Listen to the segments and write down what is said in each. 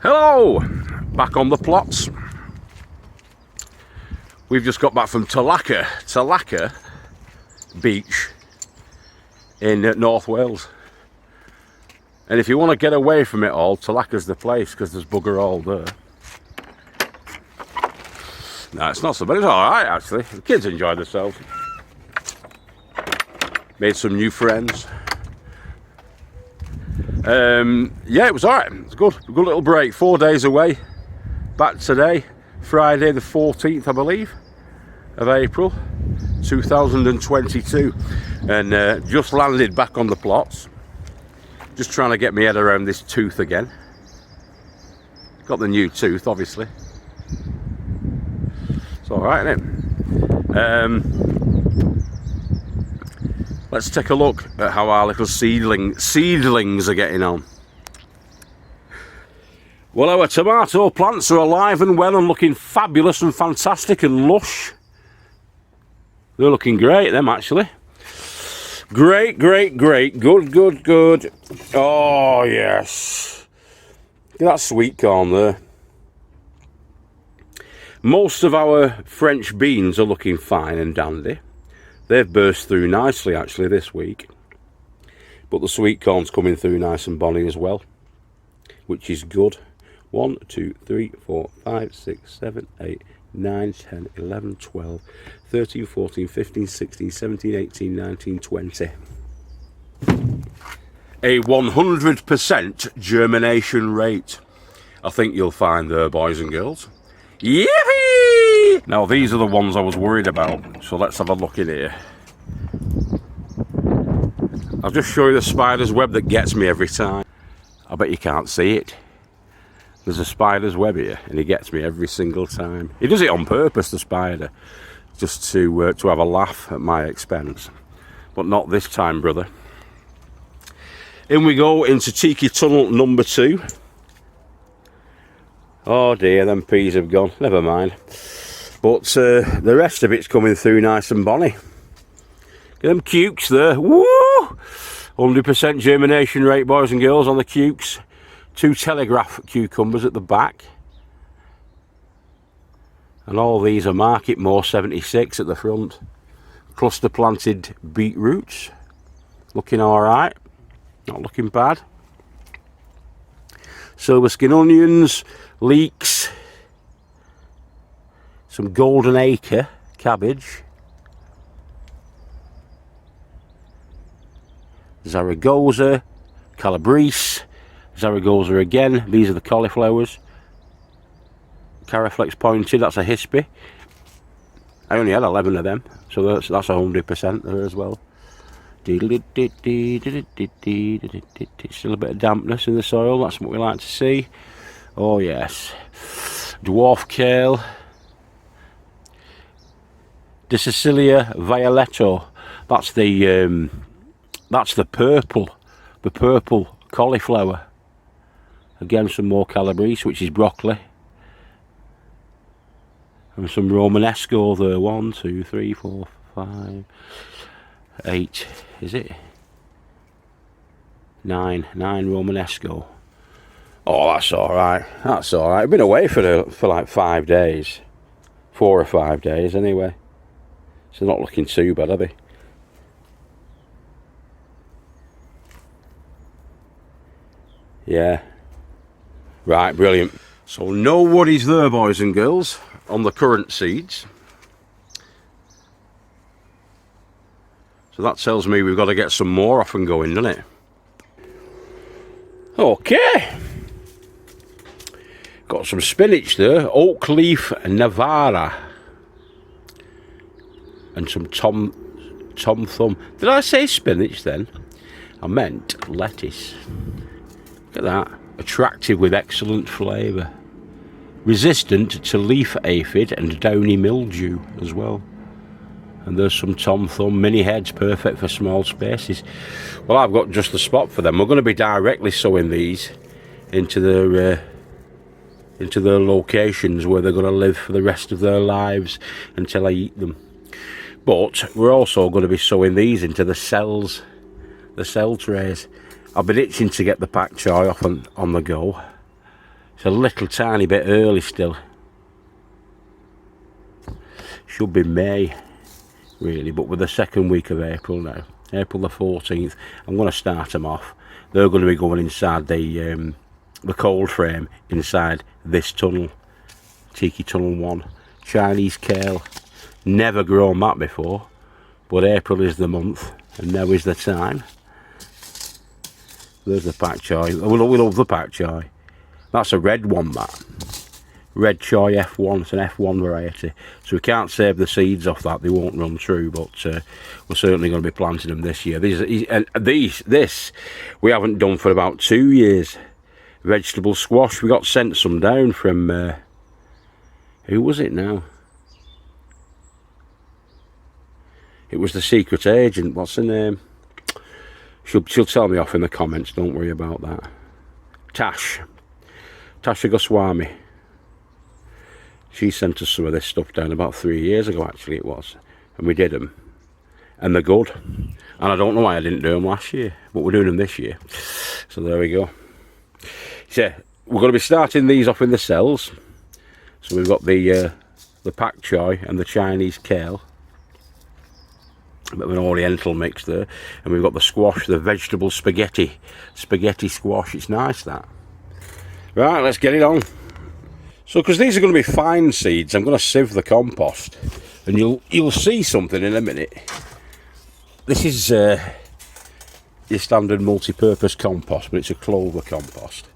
Hello, back on the plots. We've just got back from Talaka Beach in North Wales. And if you want to get away from it all, Talaka's the place because there's bugger all there. No, it's not so bad. It's alright actually. The kids enjoyed themselves. Made some new friends. Yeah, it was alright. It was good. A good little break. 4 days away. Back today, Friday the 14th, I believe, of April 2022. And just landed back on the plots. Just trying to get my head around this tooth again. Got the new tooth, obviously. It's alright, isn't it? Let's take a look at how our little seedlings are getting on. Well, our tomato plants are alive and well and looking fabulous and fantastic and lush. They're looking great, them actually. Great, great, great. Good, good, good. Oh, yes. Look at that sweet corn there. Most of our French beans are looking fine and dandy. They've burst through nicely actually this week. But the sweet corn's coming through nice and bonny as well, which is good. 1, 2, 3, 4, 5, 6, 7, 8, 9, 10, 11, 12, 13, 14, 15, 16, 17, 18, 19, 20. A 100% germination rate, I think you'll find there, boys and girls. Yippee! Now these are the ones I was worried about, so let's have a look in here. I'll just show you the spider's web that gets me every time. I bet you can't see it. There's a spider's web here and he gets me every single time. He does it on purpose, the spider, just to have a laugh at my expense. But not this time, brother. In we go into Tiki Tunnel number 2. Oh dear, them peas have gone. Never mind. But the rest of it's coming through nice and bonny. Get them cukes there. Woo! 100% germination rate, boys and girls, on the cukes. 2 telegraph cucumbers at the back. And all these are Market More 76 at the front. Cluster planted beetroots. Looking alright. Not looking bad. Silver skin onions. Leeks, some golden acre cabbage, Zaragoza, Calabrese, Zaragoza again. These are the cauliflowers. Caraflex pointed, that's a Hispie. I only had 11 of them, so that's 100% there as well. Still a bit of dampness in the soil, that's what we like to see. Oh yes, dwarf kale, De Sicilia Violetto. That's the purple cauliflower. Again, some more Calabrese, which is broccoli, and some Romanesco there. 1, 2, 3, 4, 5, 8. Is it 9? 9 Romanesco. Oh, that's alright. That's alright. I've been away for like 5 days. 4 or 5 days anyway. So not looking too bad, are they? Yeah. Right, brilliant. So no worries there, boys and girls, on the currant seeds. So that tells me we've got to get some more off and going, doesn't it? Okay. Got some spinach there, oak leaf Navara, and some tom thumb. Did I say spinach then? I meant lettuce. Look at that, attractive with excellent flavour. Resistant to leaf aphid and downy mildew as well. And there's some tom thumb mini heads, perfect for small spaces. Well, I've got just the spot for them. We're going to be directly sowing these into their locations where they're going to live for the rest of their lives until I eat them. But we're also going to be sowing these into the cells, the cell trays. I've been itching to get the pak choi off on the go. It's a little tiny bit early still. Should be May, really, but with the second week of April now, April the 14th, I'm going to start them off. They're going to be going inside the cold frame inside this tunnel, Tiki Tunnel 1. Chinese kale, never grown that before, but April is the month and now is the time. There's the pak choi. We love the pak choi. That's a red one, that. Red choi F1, it's an F1 variety. So we can't save the seeds off that, they won't run through, but we're certainly going to be planting them this year. This we haven't done for about 2 years. Vegetable squash, we got sent some down from, who was it now? It was the secret agent, what's her name? She'll tell me off in the comments, don't worry about that. Tasha Goswami. She sent us some of this stuff down about 3 years ago, actually it was. And we did them. And they're good. And I don't know why I didn't do them last year, but we're doing them this year. So there we go. So we're going to be starting these off in the cells. So we've got the pak choi and the Chinese kale. A bit of an Oriental mix there. And we've got the squash, the vegetable spaghetti squash. It's nice, that. Right, let's get it on. So, because these are going to be fine seeds, I'm going to sieve the compost, and you'll see something in a minute. This is your standard multi-purpose compost, but it's a clover compost.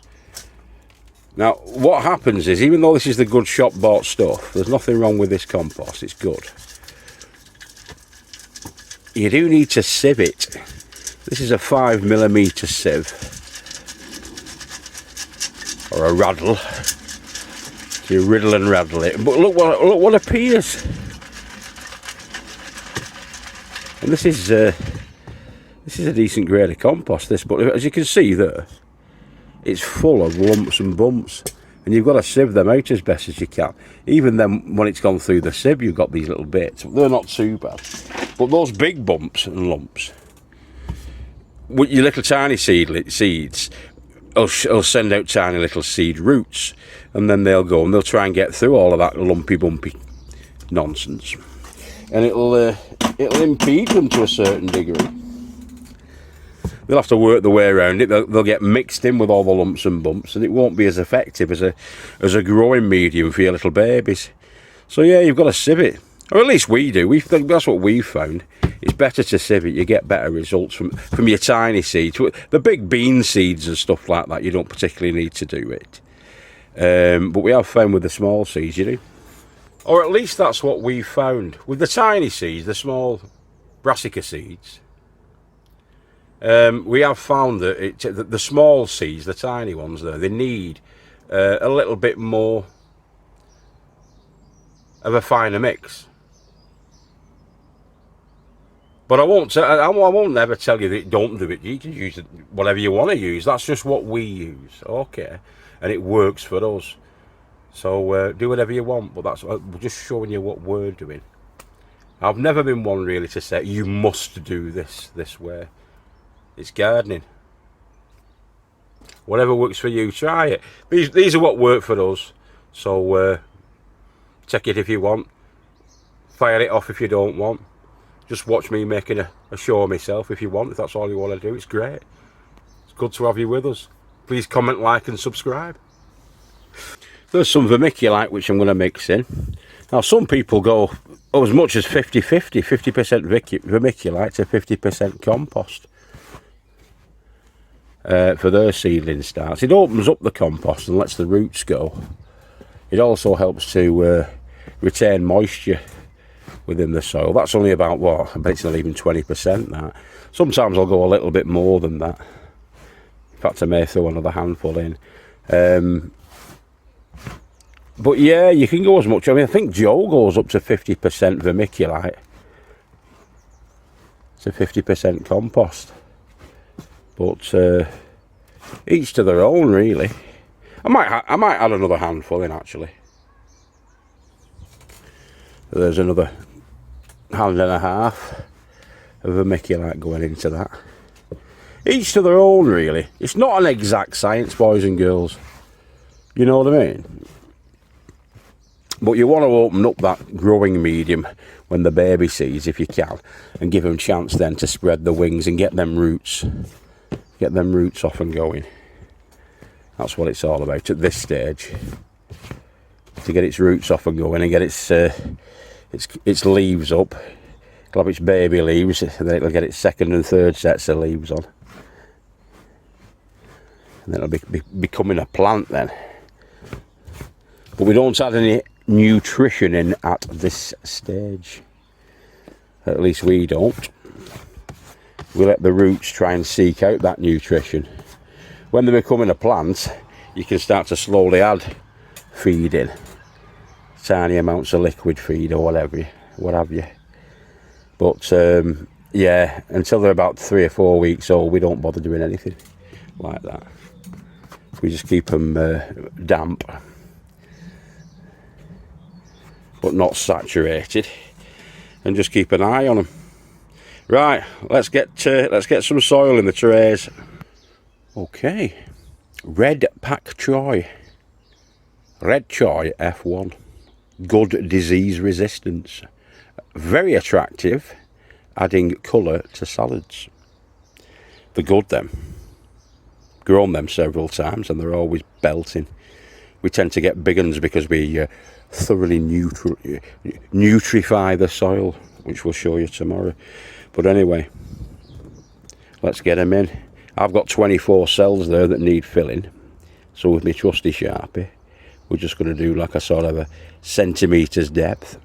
Now, what happens is, even though this is the good shop-bought stuff, there's nothing wrong with this compost. It's good. You do need to sieve it. This is a 5mm sieve, or a raddle. So you riddle and raddle it, but look what appears. And this is a decent grade of compost, this, but as you can see there, it's full of lumps and bumps, and you've got to sieve them out as best as you can. Even then, when it's gone through the sieve, you've got these little bits. They're not too bad, but those big bumps and lumps, with your little tiny seeds, will send out tiny little seed roots, and then they'll go and they'll try and get through all of that lumpy bumpy nonsense, and it'll impede them to a certain degree. They'll have to work the way around it. They'll get mixed in with all the lumps and bumps, and it won't be as effective as a growing medium for your little babies. So yeah, you've got to sieve it, or at least we do. That's what we've found. It's better to sieve it. You get better results from your tiny seeds. The big bean seeds and stuff like that, you don't particularly need to do it. But we have found with the small seeds, you do. Or at least that's what we've found. With the tiny seeds, the small brassica seeds, we have found that the small seeds, the tiny ones there, they need a little bit more of a finer mix. But I won't ever tell you that don't do it. You can use whatever you want to use. That's just what we use, okay? And it works for us. So do whatever you want. But we're just showing you what we're doing. I've never been one really to say you must do this way. It's gardening. Whatever works for you, try it. These are what work for us. So take it if you want. Fire it off if you don't want. Just watch me making a show of myself if you want, if that's all you want to do. It's great. It's good to have you with us. Please comment, like and subscribe. There's some vermiculite which I'm going to mix in. Now some people go as much as 50-50, 50% vermiculite to 50% compost for their seedling starts. It opens up the compost and lets the roots go. It also helps to retain moisture within the soil. That's only about, what, I bet it's not even 20% that. Sometimes I'll go a little bit more than that. In fact, I may throw another handful in. But yeah, you can go as much. I mean, I think Joe goes up to 50% vermiculite to 50% compost. But each to their own, really. I might add another handful in, actually. There's another hand and a half of vermiculite going into that. Each to their own, really. It's not an exact science, boys and girls. You know what I mean? But you want to open up that growing medium when the baby seeds, if you can, and give them a chance then to spread the wings and get them roots off and going. That's what it's all about at this stage. To get its roots off and going and get its leaves up. It'll have its baby leaves, and then it'll get its second and third sets of leaves on. And then it'll be becoming a plant then. But we don't add any nutrition in at this stage. At least we don't. We let the roots try and seek out that nutrition. When they're becoming a plant, you can start to slowly add feed in. Tiny amounts of liquid feed or what have you. But yeah, until they're about 3 or 4 weeks old, we don't bother doing anything like that. We just keep them damp, but not saturated, and just keep an eye on them. Right, let's get some soil in the trays. Okay, red pak choi, red choi F1, good disease resistance, very attractive, adding colour to salads. They're good then. Grown them several times and they're always belting. We tend to get big ones because we thoroughly nutrify the soil, which we'll show you tomorrow. But anyway, let's get them in. I've got 24 cells there that need filling, so with my trusty Sharpie, we're just going to do like a sort of a centimetres depth,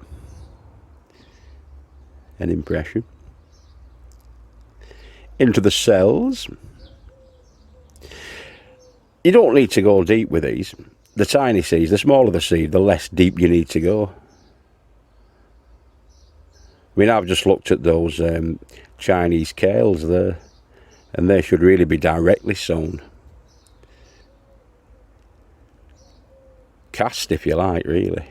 an impression into the cells. You don't need to go deep with these. The tiny seeds, the smaller the seed, the less deep you need to go. I mean, I've just looked at those Chinese kales there, and they should really be directly sown. Cast, if you like, really.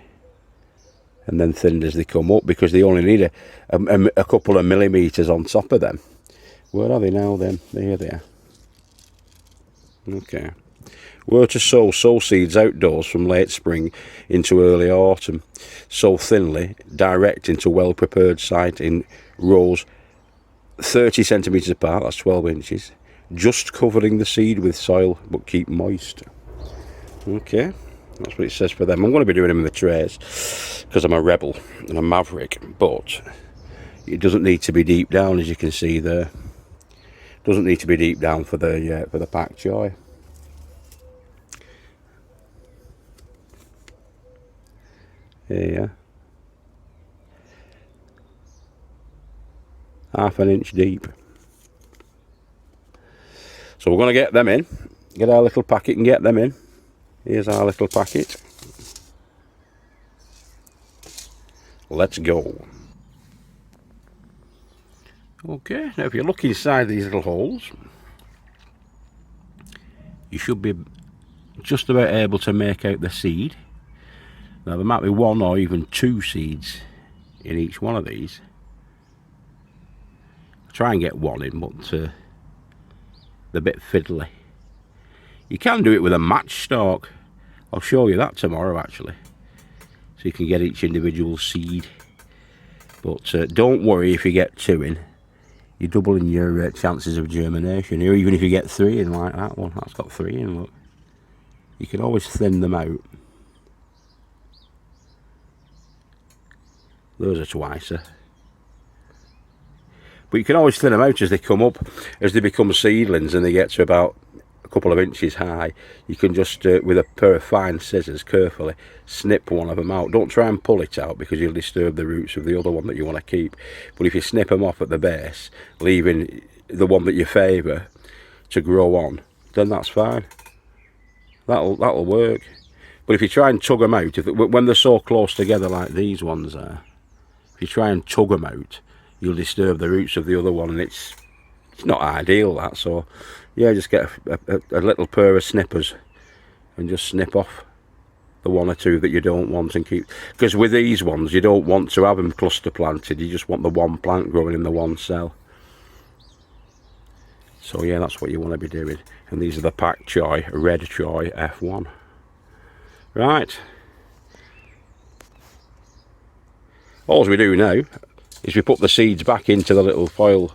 And then thinned as they come up, because they only need a couple of millimetres on top of them. Where are they now then? There they are. Okay. Were to sow seeds outdoors from late spring into early autumn. Sow thinly, direct into well-prepared site in rows 30 centimetres apart, that's 12 inches. Just covering the seed with soil, but keep moist. Okay, that's what it says for them. I'm going to be doing them in the trays, because I'm a rebel and a maverick, but it doesn't need to be deep down, as you can see there. Doesn't need to be deep down for the pak choi. Here, half an inch deep. So we're going to get them in, get our little packet and get them in. Here's our little packet. Let's go. Okay, now if you look inside these little holes, you should be just about able to make out the seed. Now there might be 1 or even 2 seeds in each one of these. I'll try and get 1 in, but they're a bit fiddly. You can do it with a matchstalk. I'll show you that tomorrow actually, so you can get each individual seed. But don't worry if you get 2 in. You're doubling your chances of germination. Or even if you get 3 in, like that one, that's got 3 in, look. You can always thin them out. Those are twicer. But you can always thin them out as they come up, as they become seedlings and they get to about a couple of inches high. You can just, with a pair of fine scissors, carefully snip one of them out. Don't try and pull it out, because you'll disturb the roots of the other one that you want to keep. But if you snip them off at the base, leaving the one that you favour to grow on, then that's fine. That'll work. But if you try and tug them out, when they're so close together like these ones are, if you try and tug them out, you'll disturb the roots of the other one, and it's not ideal, that. So yeah, just get a little pair of snippers and just snip off the 1 or 2 that you don't want and keep, because with these ones you don't want to have them cluster planted, you just want the one plant growing in the one cell. So yeah, that's what you want to be doing. And these are the pak choi, red choi F1. Right. All we do now is we put the seeds back into the little foil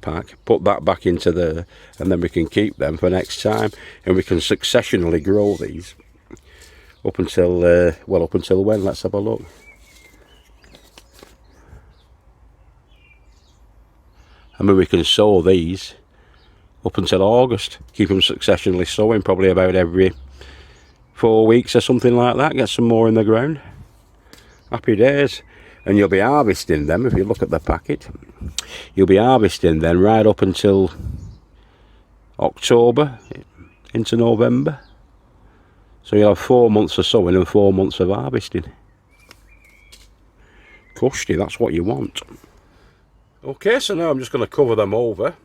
pack, put that back into there, and then we can keep them for next time, and we can successionally grow these up until well, up until when? Let's have a look. I mean, we can sow these up until August, keep them successionally sowing, probably about every 4 weeks or something like that, get some more in the ground. Happy days. And you'll be harvesting them, if you look at the packet, you'll be harvesting then right up until October into November. So you'll have 4 months of sowing and 4 months of harvesting. Cushy, that's what you want. Okay, so now I'm just going to cover them over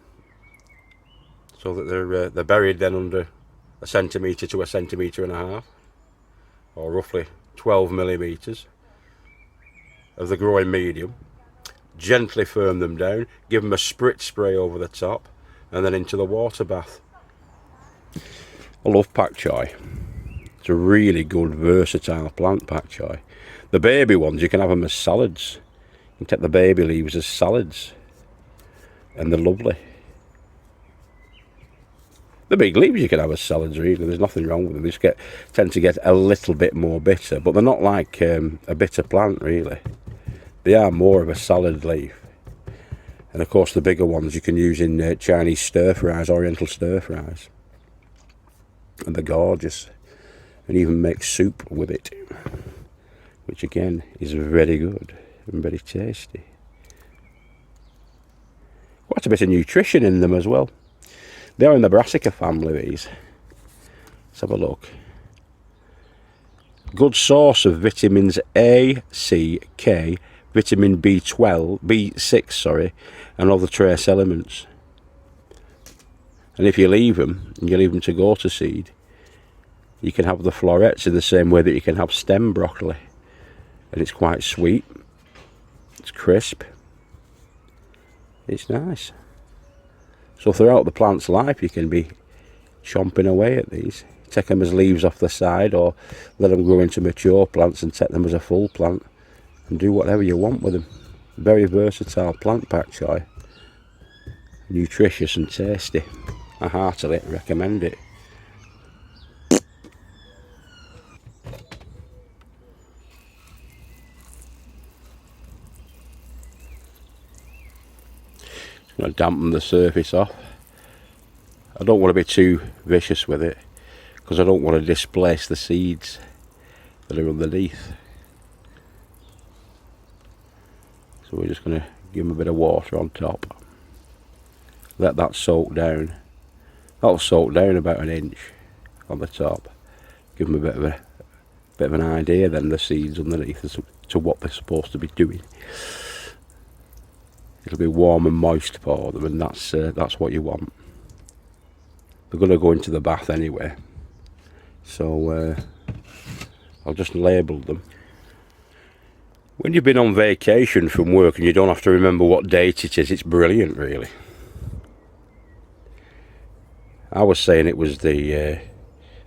so that they're buried then under 1 centimetre to 1.5 centimetres, or roughly 12 millimetres of the growing medium. Gently firm them down, give them a spritz spray over the top, and then into the water bath. I love pak choi. It's a really good versatile plant, pak choi. The baby ones, you can have them as salads. You can take the baby leaves as salads, and they're lovely. The big leaves you can have as salads, really. There's nothing wrong with them. They just tend to get a little bit more bitter, but they're not like a bitter plant, really. They are more of a salad leaf. And of course the bigger ones you can use in Chinese stir fries, Oriental stir fries. And they're gorgeous. And even make soup with it, which again is very good and very tasty. Quite a bit of nutrition in them as well. They are in the Brassica family, these. Let's have a look. Good source of vitamins A, C, K, vitamin B12, B6, sorry, and other trace elements. And if you leave them, and you leave them to go to seed, you can have the florets in the same way that you can have stem broccoli. And it's quite sweet. It's crisp. It's nice. So throughout the plant's life, you can be chomping away at these. Take them as leaves off the side, or let them grow into mature plants and take them as a full plant, and do whatever you want with them. Very versatile plant, pak choi. Nutritious and tasty. I heartily recommend it. Just going to dampen the surface off. I don't want to be too vicious with it, because I don't want to displace the seeds that are underneath. So we're just going to give them a bit of water on top. Let that soak down. That'll soak down about 1 inch on the top. Give them a bit of an idea then, the seeds underneath, as to what they're supposed to be doing. It'll be warm and moist for them, and that's what you want. They're going to go into the bath anyway, so I'll just label them. When you've been on vacation from work and you don't have to remember what date it is, it's brilliant, really. I was saying it was the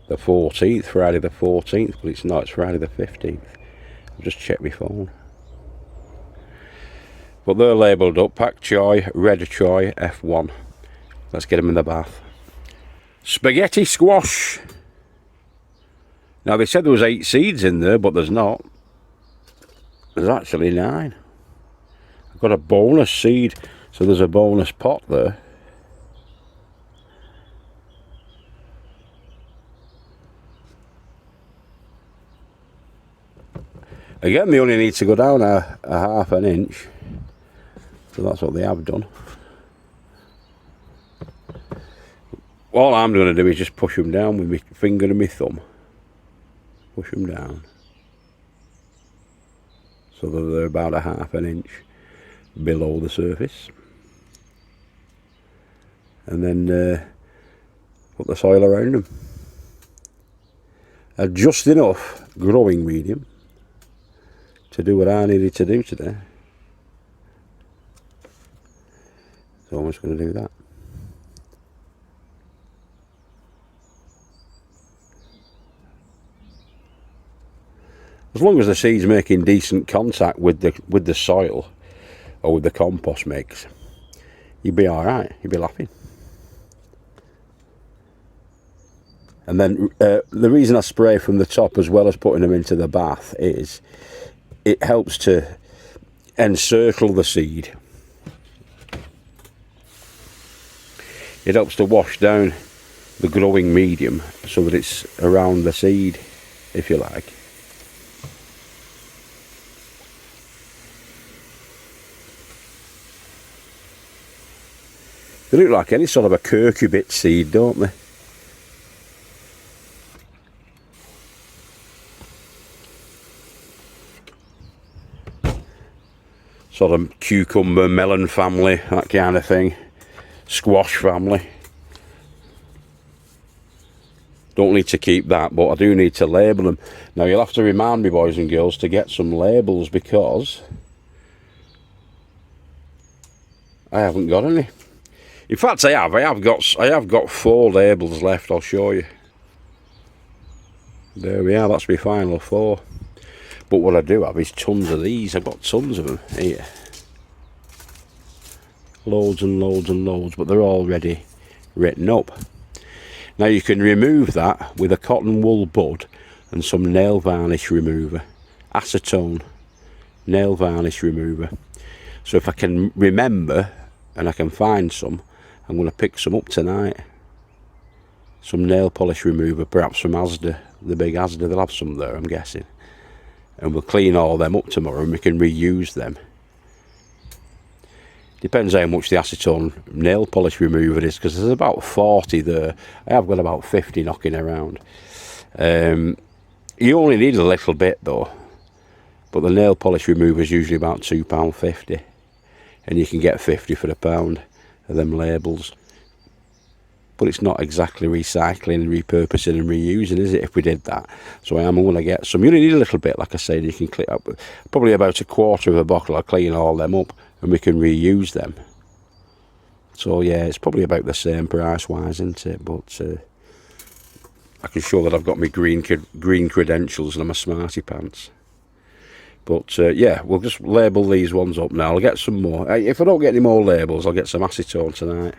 14th, Friday the 14th, but it's not, it's Friday the 15th. I'll just check my phone. But they're labelled up, pak choi, red choi, F1. Let's get them in the bath. Spaghetti squash. Now they said there was 8 seeds in there, but there's not. There's actually 9. I've got a bonus seed, so there's a bonus pot there. Again, they only need to go down a 1/2 inch, so that's what they have done. All I'm going to do is just push them down with my finger and my thumb. Push them down, so that they're about a 1/2 inch below the surface. And then put the soil around them. Just enough growing medium to do what I needed to do today. So I'm just going to do that. As long as the seed's making decent contact with the soil or with the compost mix, you'll be all right. You'll be laughing. And then the reason I spray from the top as well as putting them into the bath is it helps to encircle the seed. It helps to wash down the growing medium so that it's around the seed, if you like. They look like any sort of a curcubit seed, don't they? Sort of cucumber, melon family, that kind of thing. Squash family. Don't need to keep that, but I do need to label them. Now you'll have to remind me, boys and girls, to get some labels because I haven't got any. In fact, I have got 4 labels left. I'll show you. There we are. That's my final 4. But what I do have is tons of these. I've got tons of them here. Loads and loads and loads, but they're already written up. Now you can remove that with a cotton wool bud and some nail varnish remover. Acetone nail varnish remover. So if I can remember and I can find some, I'm going to pick some up tonight. Some nail polish remover, perhaps from Asda, the big Asda, they'll have some there, I'm guessing. And we'll clean all them up tomorrow and we can reuse them. Depends how much the acetone nail polish remover is, because there's about 40 there. I have got about 50 knocking around. You only need a little bit though, but the nail polish remover is usually about £2.50, and you can get 50 for £1 of them labels. But it's not exactly recycling, repurposing and reusing, is it, if we did that? So I am going to get some. You only need a little bit, like I said. You can clean up probably about a quarter of a bottle. I'll clean all them up and we can reuse them. So yeah, it's probably about the same price wise, isn't it? But I can show that I've got my green credentials and I'm a smarty pants. But yeah, we'll just label these ones up now. I'll get some more. If I don't get any more labels, I'll get some acetone tonight.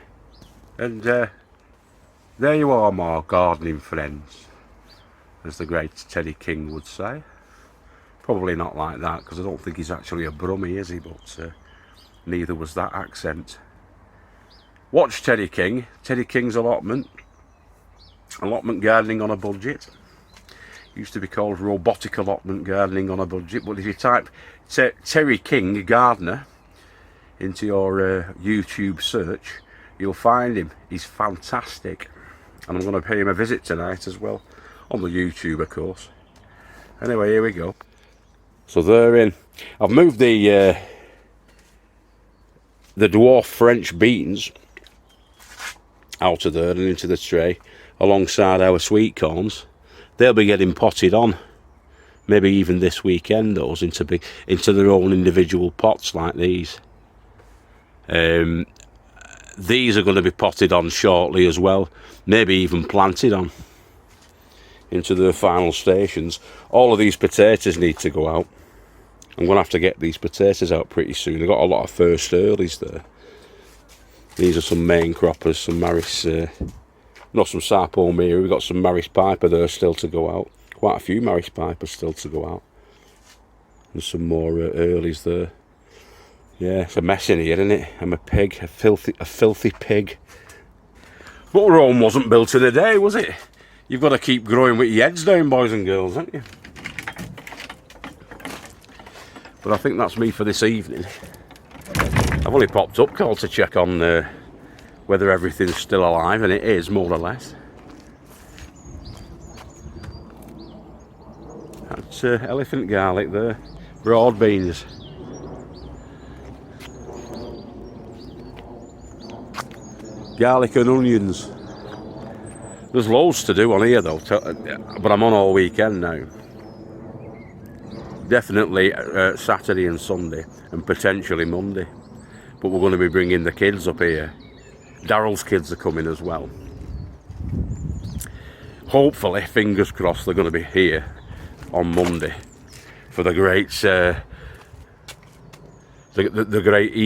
And there you are, my gardening friends, as the great Teddy King would say. Probably not like that, because I don't think he's actually a Brummie, is he? But neither was that accent. Watch Teddy King, Teddy King's Allotment. Allotment gardening on a budget. Used to be called robotic allotment gardening on a budget, but if you type Terry King Gardener into your YouTube search, you'll find him. He's fantastic, and I'm going to pay him a visit tonight as well, on the YouTube of course. Anyway, here we go. So they're in. I've moved the dwarf French beans out of there and into the tray alongside our sweet corns. They'll be getting potted on, maybe even this weekend, those into their own individual pots like these. These are going to be potted on shortly as well, maybe even planted on into their final stations. All of these potatoes need to go out. I'm going to have to get these potatoes out pretty soon. I've got a lot of first earlies there. These are some main croppers, some Maris, not some Sarpo Miri. We've got some Maris Piper there still to go out. Quite a few Maris Pipers still to go out. And some more earlies there. Yeah, it's a mess in here, isn't it? I'm a pig, a filthy pig. But Rome wasn't built in a day, was it? You've got to keep growing with your heads down, boys and girls, haven't you? But I think that's me for this evening. I've only popped up, called to check on whether everything's still alive, and it is, more or less. That's elephant garlic there, broad beans. Garlic and onions. There's loads to do on here though, but I'm on all weekend now. Definitely Saturday and Sunday, and potentially Monday. But we're going to be bringing the kids up here. Daryl's kids are coming as well. Hopefully, fingers crossed, they're going to be here on Monday. for the great the great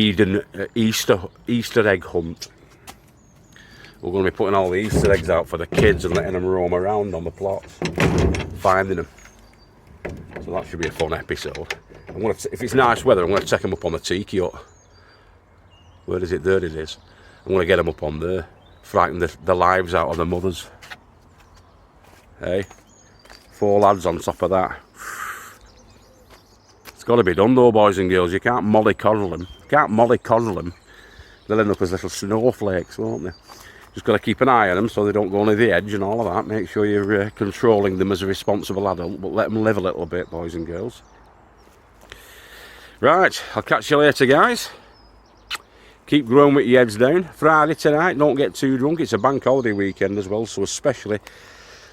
Easter egg hunt. We're going to be putting all the Easter eggs out for the kids and letting them roam around on the plots, finding them. So that should be a fun episode. I'm gonna if it's nice weather, I'm going to take them up on the tiki hut. Where is it? There it is. I'm going to get them up on there, frighten the lives out of the mothers. Hey, 4 lads on top of that. It's got to be done though, boys and girls. You can't mollycoddle them. You can't mollycoddle them. They'll end up as little snowflakes, won't they? Just got to keep an eye on them so they don't go near the edge and all of that. Make sure you're controlling them as a responsible adult, but let them live a little bit, boys and girls. Right, I'll catch you later, guys. Keep growing with your heads down. Friday tonight, don't get too drunk. It's a bank holiday weekend as well, so especially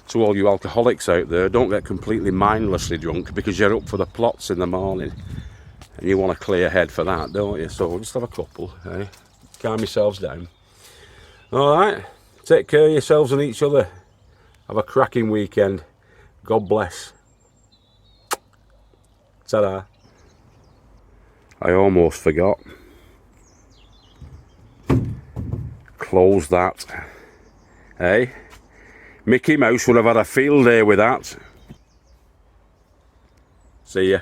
to all you alcoholics out there, don't get completely mindlessly drunk because you're up for the plots in the morning and you want a clear head for that, don't you? So just have a couple, eh? Calm yourselves down. Alright, take care of yourselves and each other. Have a cracking weekend. God bless. Ta-da. I almost forgot. Close that. Hey? Mickey Mouse would have had a field day with that. See ya.